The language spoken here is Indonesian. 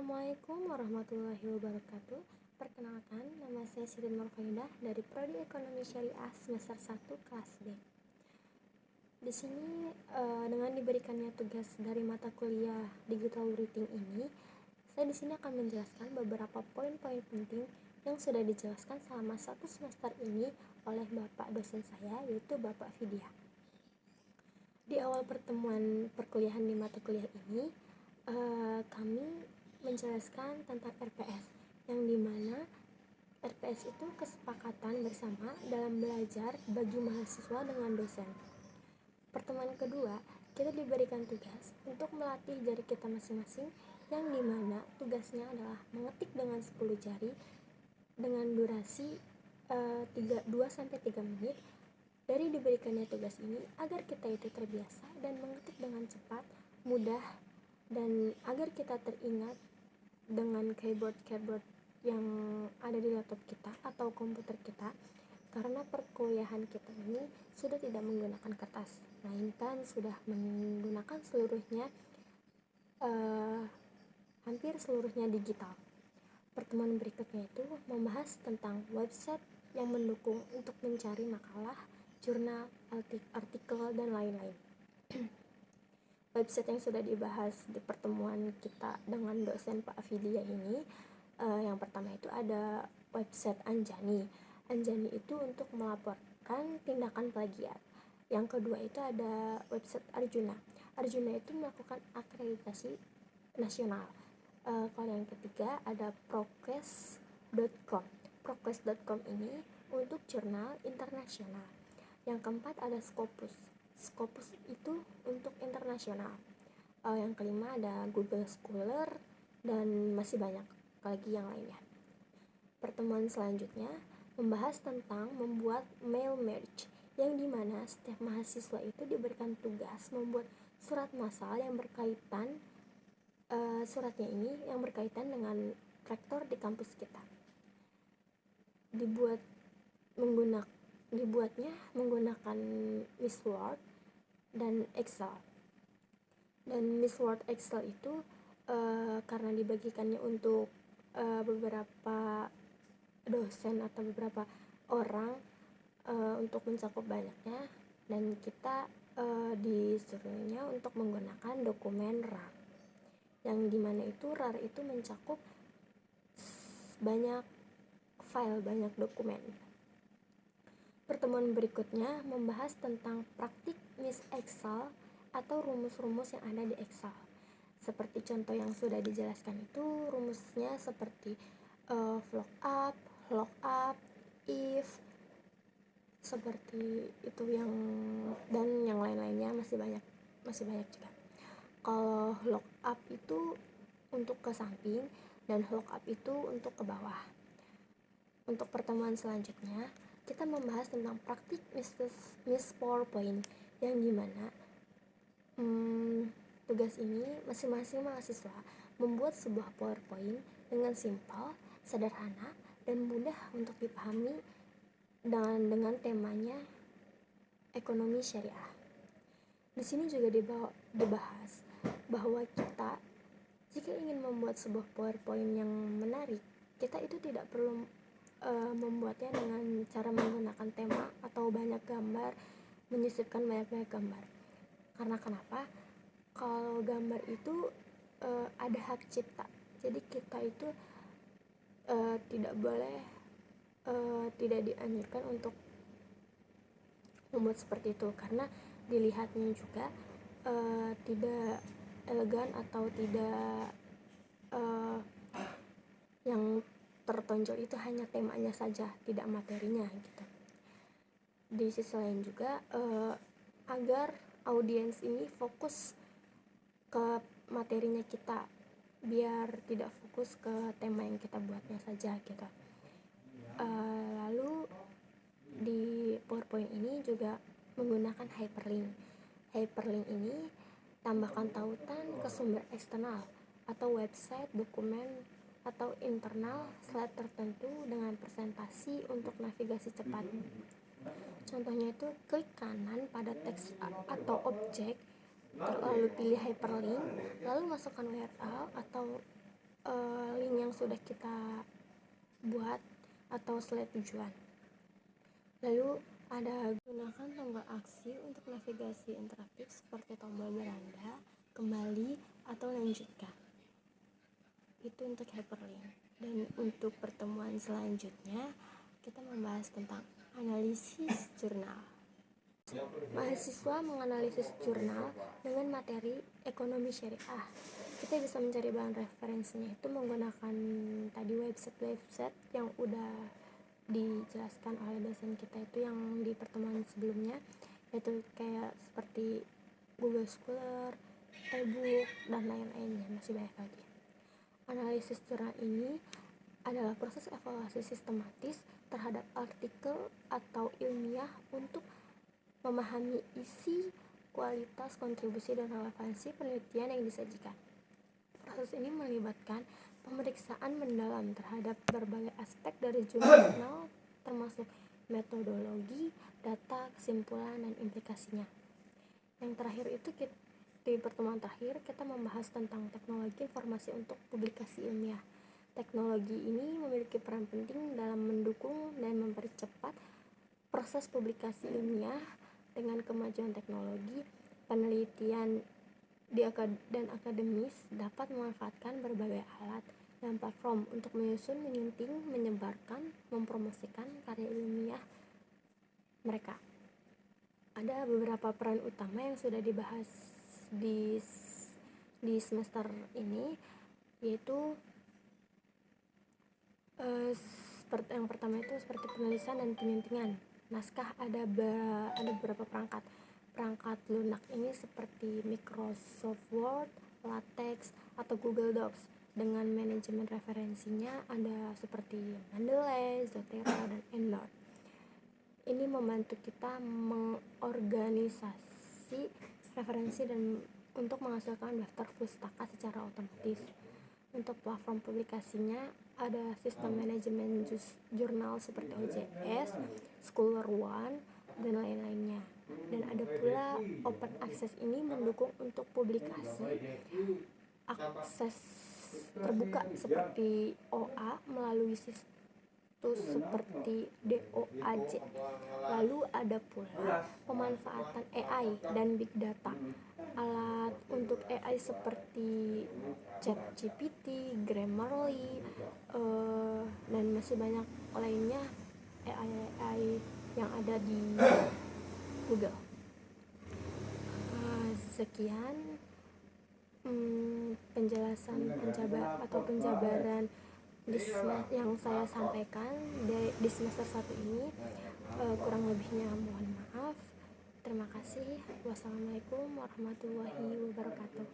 Assalamualaikum warahmatullahi wabarakatuh. Perkenalkan, nama saya Shirin Nurfaidah dari Prodi Ekonomi Syariah semester 1 kelas B. Di sini dengan diberikannya tugas dari mata kuliah Digital Writing ini, saya di sini akan menjelaskan beberapa poin-poin penting yang sudah dijelaskan selama satu semester ini oleh Bapak dosen saya, yaitu Bapak Vidya. Di awal pertemuan perkuliahan di mata kuliah ini, kami menjelaskan tentang RPS, yang dimana RPS itu kesepakatan bersama dalam belajar bagi mahasiswa dengan dosen. Pertemuan kedua, kita diberikan tugas untuk melatih jari kita masing-masing, yang dimana tugasnya adalah mengetik dengan 10 jari dengan durasi 2-3 menit. Dari diberikannya tugas ini, agar kita itu terbiasa dan mengetik dengan cepat, mudah, dan agar kita teringat dengan keyboard yang ada di laptop kita atau komputer kita, karena perkuliahan kita ini sudah tidak menggunakan kertas, melainkan sudah menggunakan seluruhnya hampir seluruhnya digital. Pertemuan berikutnya itu membahas tentang website yang mendukung untuk mencari makalah, jurnal, artikel, dan lain-lain. Website yang sudah dibahas di pertemuan kita dengan dosen Pak Vidya ini, yang pertama itu ada website Anjani. Anjani itu untuk melaporkan tindakan plagiat. Yang kedua itu ada website Arjuna. Arjuna itu melakukan akreditasi nasional. Kalau yang ketiga ada Progress.com. Progress.com ini untuk jurnal internasional. Yang keempat ada Scopus. Scopus itu untuk internasional. Yang kelima ada Google Scholar, dan masih banyak lagi yang lainnya. Pertemuan selanjutnya membahas tentang membuat mail merge, yang dimana setiap mahasiswa itu diberikan tugas membuat surat massal yang berkaitan suratnya ini yang berkaitan dengan rektor di kampus kita. Dibuatnya menggunakan Miss Word dan Excel. Dan Miss Word Excel itu karena dibagikannya untuk beberapa dosen atau beberapa orang untuk mencakup banyaknya, dan kita disuruhnya untuk menggunakan dokumen RAR, yang dimana itu RAR itu mencakup banyak file, banyak dokumen. Pertemuan berikutnya membahas tentang praktik Miss Excel atau rumus-rumus yang ada di Excel. Seperti contoh yang sudah dijelaskan itu, rumusnya seperti VLOOKUP, LOOKUP, IF, seperti itu dan yang lain-lainnya masih banyak juga. Kalau lookup itu untuk ke samping dan lookup itu untuk ke bawah. Untuk pertemuan selanjutnya, kita membahas tentang praktik Miss PowerPoint, yang dimana tugas ini masing-masing mahasiswa membuat sebuah PowerPoint dengan simpel, sederhana, dan mudah untuk dipahami, dan dengan temanya ekonomi syariah. Di sini juga dibahas bahwa kita jika ingin membuat sebuah PowerPoint yang menarik, kita itu tidak perlu membuatnya dengan cara menggunakan tema atau banyak gambar, menyisipkan banyak gambar. Karena kenapa? Kalau gambar itu ada hak cipta, jadi kita itu tidak dianjurkan untuk membuat seperti itu, karena dilihatnya juga tidak elegan atau tidak yang tertonjol itu hanya temanya saja, tidak materinya gitu. Di sisi lain juga agar audiens ini fokus ke materinya kita, biar tidak fokus ke tema yang kita buatnya saja gitu. Lalu di PowerPoint ini juga menggunakan hyperlink. Hyperlink ini tambahkan tautan ke sumber eksternal atau website, dokumen, atau internal slide tertentu dengan presentasi untuk navigasi cepat. Contohnya itu klik kanan pada teks atau objek, lalu pilih hyperlink, lalu masukkan URL atau link yang sudah kita buat atau slide tujuan. Lalu ada gunakan tombol aksi untuk navigasi interaktif seperti tombol beranda, kembali, atau lanjutkan. Itu untuk hyperlink. Dan untuk pertemuan selanjutnya kita membahas tentang analisis jurnal. Mahasiswa menganalisis jurnal dengan materi ekonomi syariah. Kita bisa mencari bahan referensinya itu menggunakan tadi website yang udah dijelaskan oleh dosen kita itu yang di pertemuan sebelumnya, yaitu kayak seperti Google Scholar, e-book, dan lain-lainnya, masih banyak lagi. Analisis jurnal ini adalah proses evaluasi sistematis terhadap artikel atau ilmiah untuk memahami isi, kualitas, kontribusi, dan relevansi penelitian yang disajikan. Proses ini melibatkan pemeriksaan mendalam terhadap berbagai aspek dari jurnal, termasuk metodologi, data, kesimpulan, dan implikasinya. Yang terakhir itu di pertemuan terakhir kita membahas tentang teknologi informasi untuk publikasi ilmiah. Teknologi ini memiliki peran penting dalam mendukung dan mempercepat proses publikasi ilmiah. Dengan kemajuan teknologi, penelitian dan akademis dapat memanfaatkan berbagai alat dan platform untuk menyusun, menyunting, menyebarkan, mempromosikan karya ilmiah mereka. Ada beberapa peran utama yang sudah dibahas di semester ini, yaitu yang pertama itu seperti penulisan dan penyuntingan naskah. Ada beberapa perangkat lunak ini seperti Microsoft Word, LaTeX, atau Google Docs. Dengan manajemen referensinya ada seperti Mendeley, Zotero, dan EndNote. Ini membantu kita mengorganisasi referensi dan untuk menghasilkan daftar pustaka secara otomatis. Untuk platform publikasinya ada sistem manajemen jurnal seperti OJS, Scholar One, dan lain-lainnya. Dan ada pula open access, ini mendukung untuk publikasi akses terbuka seperti OA melalui situs seperti DOAJ. Lalu ada pula pemanfaatan AI dan Big Data. Alat untuk AI seperti ChatGPT, Grammarly, dan masih banyak lainnya AI yang ada di Google. Sekian penjabaran yang saya sampaikan di semester 1 ini. Kurang lebihnya mohon maaf. Terima kasih. Wassalamualaikum warahmatullahi wabarakatuh.